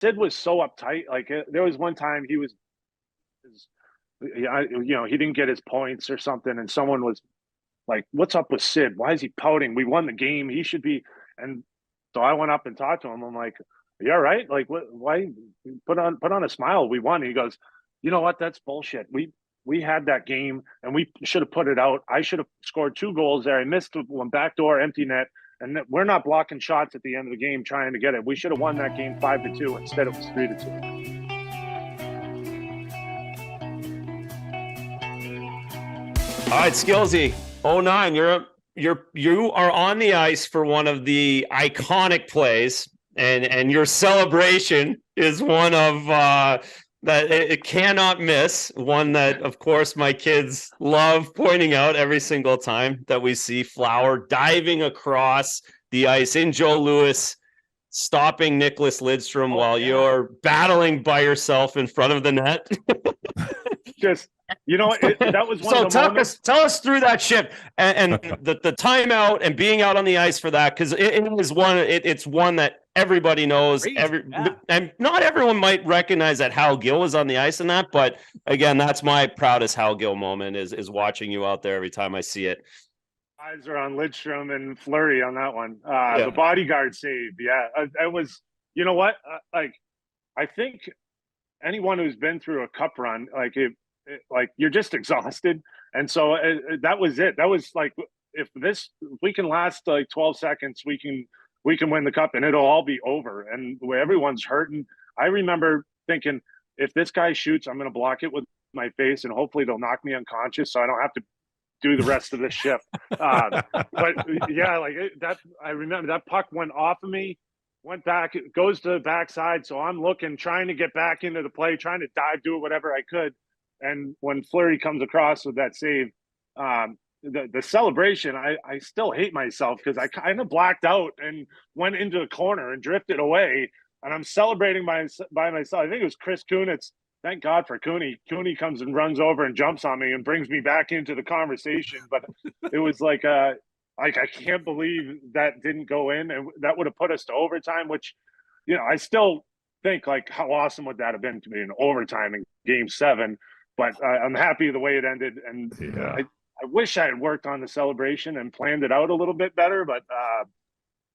Sid was so uptight. Like there was one time he was, he didn't get his points or something, and someone was like, "What's up with Sid? Why is he pouting? We won the game. He should be." And so I went up and talked to him. I'm like, "Are you all right? Like, what? Why? Put on a smile. We won." He goes, "You know what? That's bullshit. We had that game, and we should have put it out. I should have scored 2 goals there. I missed one backdoor empty net, and we're not blocking shots at the end of the game trying to get it. We should have won that game 5-2. Instead, it was 3-2." All right, Skillsy, '09, you are on the ice for one of the iconic plays, and your celebration is one of that it cannot miss. One that, of course, my kids love pointing out every single time that we see Flower diving across the ice in Joe Louis, stopping Nicholas Lidstrom while you're battling by yourself in front of the net. Just, that was one of the moments. Tell us through that shift and the timeout and being out on the ice for that, because it is one. It's one that everybody knows. And not everyone might recognize that Hal Gill was on the ice in that, but again, that's my proudest Hal Gill moment is watching you out there every time I see it. Eyes are on Lidstrom and Fleury on that one. The bodyguard save, it was. You know what? I think anyone who's been through a cup run, like you're just exhausted, and so that was it. That was like, if we can last like 12 seconds, we can win the cup, and it'll all be over. And where everyone's hurting, I remember thinking, if this guy shoots, I'm going to block it with my face, and hopefully they'll knock me unconscious, so I don't have to do the rest of this shift. But yeah, like that, I remember that puck went off of me, went back, it goes to the backside. So I'm looking, trying to get back into the play, trying to dive, do whatever I could. And when Fleury comes across with that save, the celebration, I still hate myself because I kind of blacked out and went into the corner and drifted away. And I'm celebrating by myself. I think it was Chris Kunitz. Thank God for Cooney. Cooney comes and runs over and jumps on me and brings me back into the conversation. But it was like I can't believe that didn't go in, and that would have put us to overtime. Which, I still think, like, how awesome would that have been to be in overtime in Game 7? But I'm happy the way it ended, and I wish I had worked on the celebration and planned it out a little bit better. But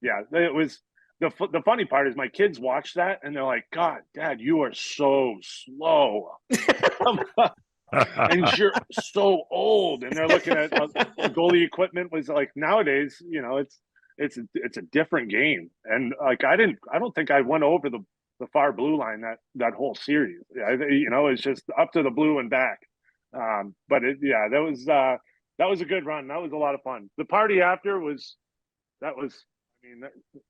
it was. The funny part is my kids watch that and they're like, "God, Dad, you are so slow." And you're so old. And they're looking at the goalie equipment was like, nowadays, it's a different game. And like, I don't think I went over the far blue line that whole series. It's just up to the blue and back. But that was a good run. That was a lot of fun. The party after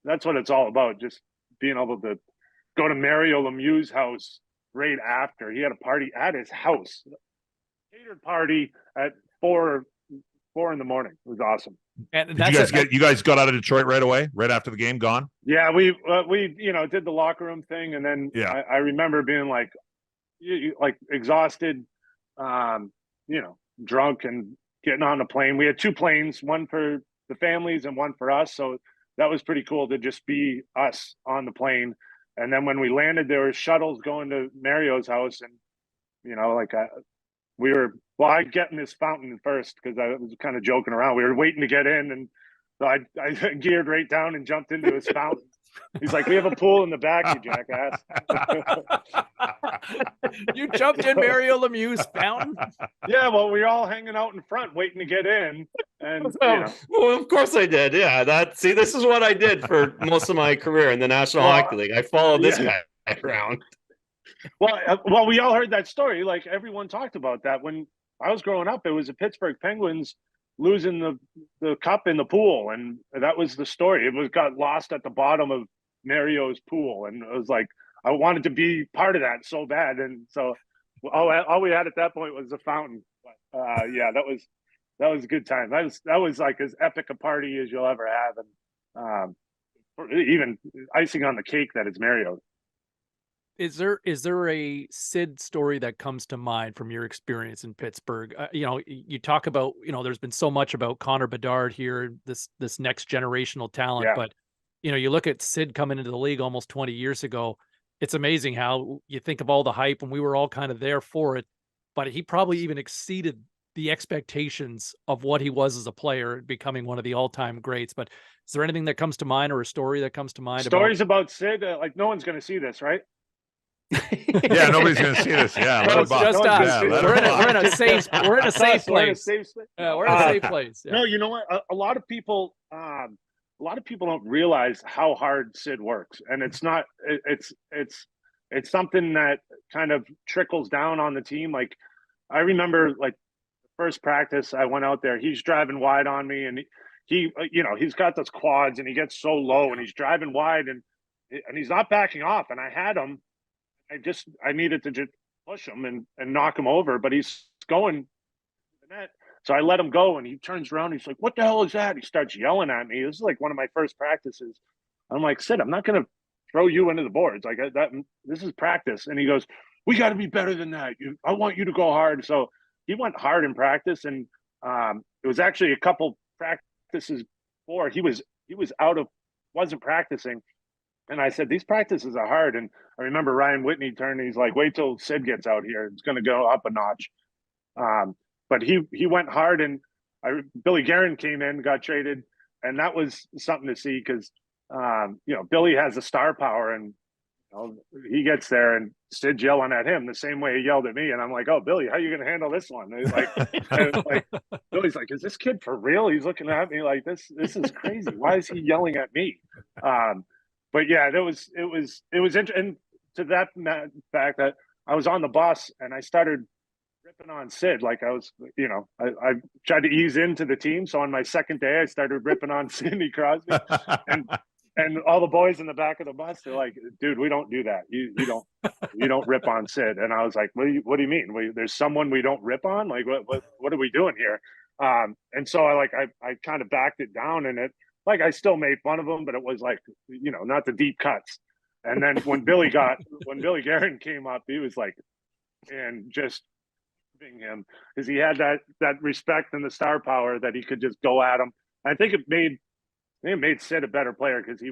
that's what it's all about. Just being able to go to Mario Lemieux's house right after. He had a party at his house, catered party at 4 in the morning. It was awesome. And you guys got out of Detroit right away, right after the game? Gone? Yeah, we did the locker room thing, and then I remember being like exhausted, drunk, and getting on the plane. We had 2 planes, one for the families and one for us, so that was pretty cool to just be us on the plane. And then when we landed, there were shuttles going to Mario's house, and I'd get in this fountain first because I was kind of joking around. We were waiting to get in, and so I geared right down and jumped into his fountain. He's like, "We have a pool in the back, you jackass." You jumped in Mario Lemieux's fountain? Yeah, well, we were all hanging out in front waiting to get in. And well, of course I did. Yeah, this is what I did for most of my career in the National Hockey League. I followed this guy around. Well, we all heard that story. Like, everyone talked about that when I was growing up. It was the Pittsburgh Penguins losing the cup in the pool, and that was the story. It got lost at the bottom of Mario's pool, and it was like, I wanted to be part of that so bad, and so all we had at that point was a fountain. But that was a good time. That was like as epic a party as you'll ever have, and even icing on the cake that is Mario. Is there a Sid story that comes to mind from your experience in Pittsburgh? You talk about, there's been so much about Connor Bedard here, this next generational talent, but you look at Sid coming into the league almost 20 years ago. it's amazing how you think of all the hype, and we were all kind of there for it, but he probably even exceeded the expectations of what he was as a player, becoming one of the all-time greats. But is there anything that comes to mind, or a story that comes to mind? Stories about Sid, like no one's going to see this, right? Yeah, nobody's gonna see this. Yeah, let it Just bust. us. Yeah, let it We're in a bust. safe place. We're in a safe place. We're in a safe place. Yeah. No, you know what? A lot of people, don't realize how hard Sid works, and it's not. It's something that kind of trickles down on the team. Like I remember, like the first practice I went out there, he's driving wide on me, and he he's got those quads, and he gets so low, and he's driving wide, and he's not backing off, and I had him. I needed to just push him and knock him over, but he's going to the net. So I let him go, and he turns around. And he's like, "What the hell is that?" He starts yelling at me. This is like one of my first practices. I'm like, "Sid, I'm not going to throw you into the boards. Like that. This is practice." And he goes, "We got to be better than that. I want you to go hard." So he went hard in practice, and it was actually a couple practices before he was wasn't practicing. And I said, these practices are hard. And I remember Ryan Whitney turned, and he's like, wait till Sid gets out here. It's going to go up a notch. But he went hard, and Billy Guerin came in, got traded. And that was something to see because, Billy has the star power, and he gets there, and Sid's yelling at him the same way he yelled at me. And I'm like, oh, Billy, how are you going to handle this one? And he's like, Billy's like, is this kid for real? He's looking at me like, this is crazy. Why is he yelling at me? But yeah, it was interesting to that fact that I was on the bus and I started ripping on Sid. Like I was, I tried to ease into the team. So on my second day, I started ripping on Sidney Crosby, and all the boys in the back of the bus, they're like, dude, we don't do that. You don't rip on Sid. And I was like, what do you mean? There's someone we don't rip on? Like, what are we doing here? And so I kind of backed it down, and like I still made fun of him, but it was like, not the deep cuts. And then when Billy Guerin came up, he was like, and just him because he had that respect and the star power that he could just go at him. I think it made Sid a better player because he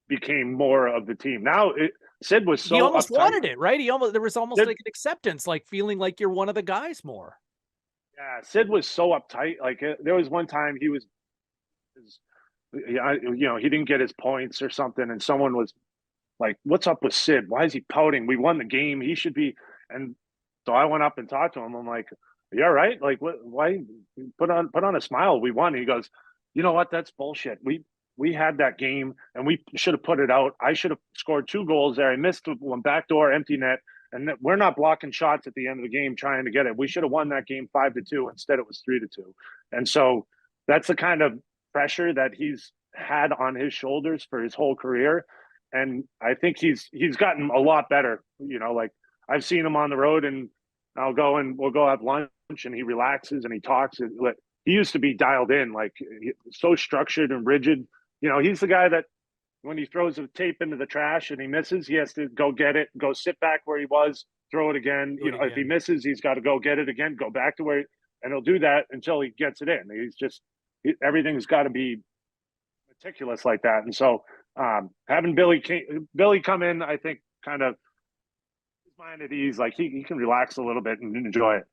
became more of the team. Now Sid was so he almost uptight. wanted it, right? There was almost like an acceptance, like feeling like you're one of the guys more. Yeah, Sid was so uptight. Like there was one time he didn't get his points or something, and someone was like, "What's up with Sid? Why is he pouting? We won the game. He should be." And so I went up and talked to him. I'm like, "Are you all right? Like, why put on a smile? We won." And he goes, "You know what? That's bullshit. We had that game, and we should have put it out. I should have scored 2 goals there. I missed one backdoor empty net, and we're not blocking shots at the end of the game trying to get it. We should have won that game 5-2. Instead, it was 3-2. And so that's the kind of pressure that he's had on his shoulders for his whole career. And I think he's gotten a lot better. Like I've seen him on the road, and we'll go have lunch, and he relaxes and he talks. He used to be dialed in, like so structured and rigid. He's the guy that when he throws a tape into the trash and he misses, he has to go get it, go sit back where he was, throw it again. If he misses, he's got to go get it again, go back to where, and he'll do that until he gets it in. Everything's got to be meticulous like that. And so having Billy come in, I think kind of his mind at ease, like he can relax a little bit and enjoy it.